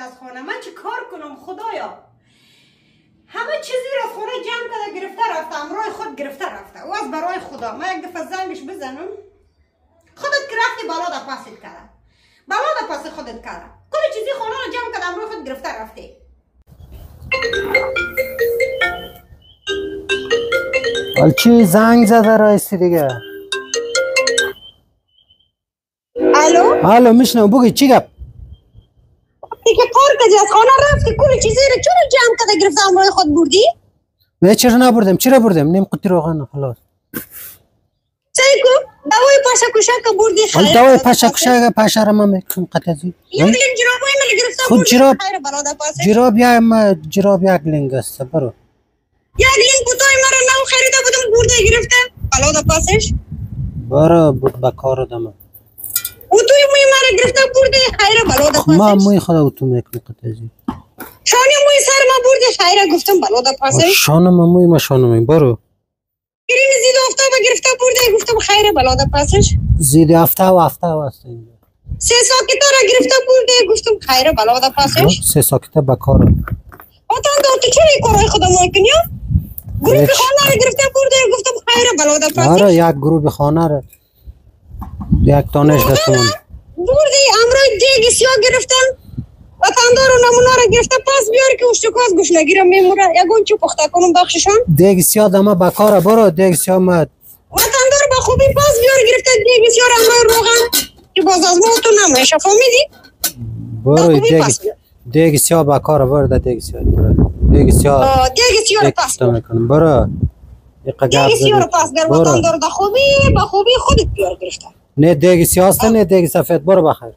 از خانه. من چه کار کنم خدایا؟ همه چیزی را خونه جمع کرده گرفته رفته، امرای خود گرفته رفته. او از برای خدا من یک دفعه زنگش بزنم. خودت که رفتی بالا دا پاسید کرده، بالا دا پاس خودت کرده، کل چیزی خونه را جمع کرده امرای خود گرفته رفته. حال چی زنگ زده رایستی دیگه؟ الو میشنم، بگی چی گپ؟ دیگه کار کردی از خانه رفتی کل چیزی را چرا جمع کرده گرفته امرای خود بردی؟ نه چرا نبردم؟ چرا بردم؟ نیم قطی روغن خلاص. سیکو دوای پاشا کشک بردی خیر. حال دوای پاشا کشک پاشا را من میکنم قطعی. یک لینگ جرابای من گرفته خود بردی جراب خیر بلاده پاسش. جراب یک لینگ است برو. یک لینگ بوتای مرا نو خریده بودم برده گرفته بلاده پاسش. برو بود بکار دم. بوتای موی مرا گرفته برده خیر بلاده پاسش. ما موی خدا تو میکنم قطعی. شانه موی سر ما برده خیر گفتم بلاده پاسش. شانه ما موی ما شانه موی برو. گرین زید آفتاب گرفته برده گفتم خیر بلاده پاسش. زید آفتاب است اینجا. سه ساکت را گرفته برده گفتم خیر بلاده پاسش. سه ساکت بکار. آتان تو چه کارای خدا میکنی؟ گروه خانه را گرفته برده گفتم خیر بلاده پاسش. آره یک گروه خانه را یک تانش دستمون بردی امروی دیگه سیاه گرفتن وطندار و نمونه را گرفته پاس بیاری که اشتکاز گوش نگیرم میموره یکون چو پخته کنم بخششان دیگه سیاه دمه بکاره برو دیگه سیاه مد وطندار با خوبی پاس بیاری گرفته دیگه سیاه را امروی روغن که باز از ما تو نمیشه فهمیدی؟ برو دیگه سیاه بکاره برو دیگه سیاه دیگه سیاه را پاس برو دیگه سیاه را پاس بیار وطندار با خوبی خودت بیار گرفته نه دیگه سیاه است نه دیگه سفید برو بخیر